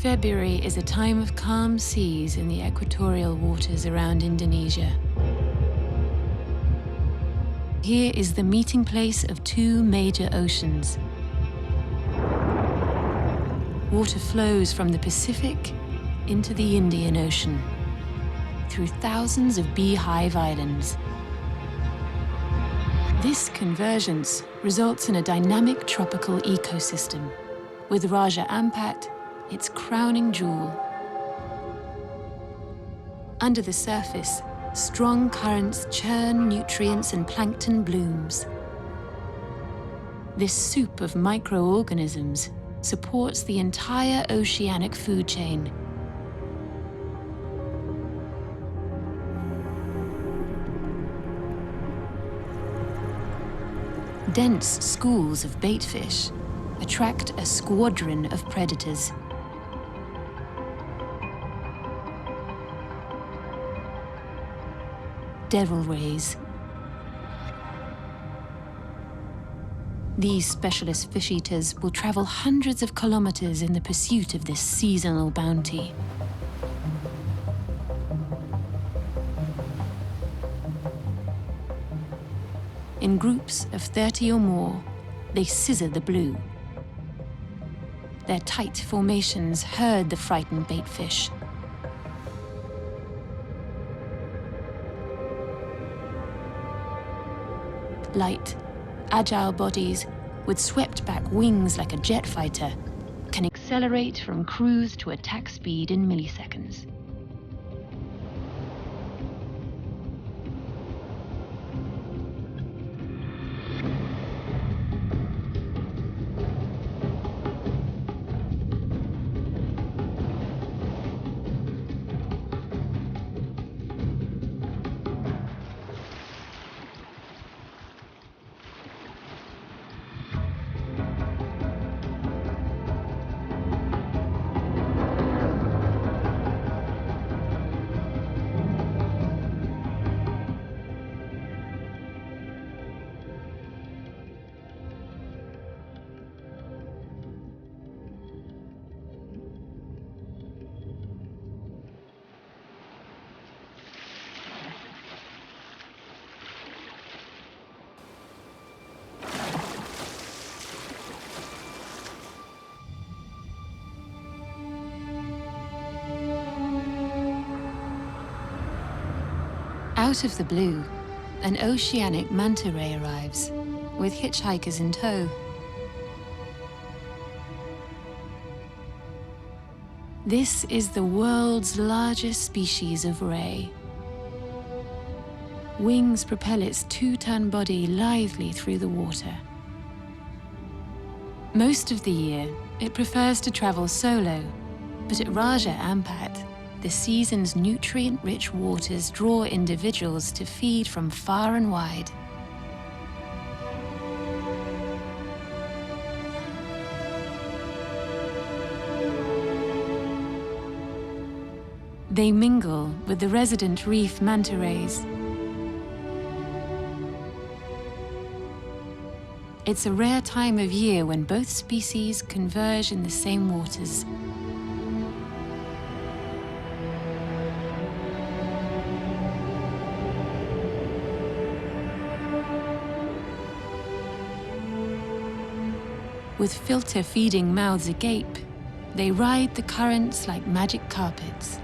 February is a time of calm seas in the equatorial waters around Indonesia. Here is the meeting place of two major oceans. Water flows from the Pacific into the Indian Ocean through thousands of beehive islands. This convergence results in a dynamic tropical ecosystem, with Raja Ampat its crowning jewel. Under the surface, strong currents churn nutrients and plankton blooms. This soup of microorganisms supports the entire oceanic food chain. Dense schools of baitfish attract a squadron of predators. Devil rays. These specialist fish eaters will travel hundreds of kilometers in the pursuit of this seasonal bounty. In groups of 30 or more, they scissor the blue. Their tight formations herd the frightened baitfish. Light, agile bodies with swept-back wings like a jet fighter can accelerate from cruise to attack speed in milliseconds. Out of the blue, an oceanic manta ray arrives, with hitchhikers in tow. This is the world's largest species of ray. Wings propel its 2-ton body lithely through the water. Most of the year, it prefers to travel solo, but at Raja Ampat, the season's nutrient-rich waters draw individuals to feed from far and wide. They mingle with the resident reef manta rays. It's a rare time of year when both species converge in the same waters. With filter-feeding mouths agape, they ride the currents like magic carpets.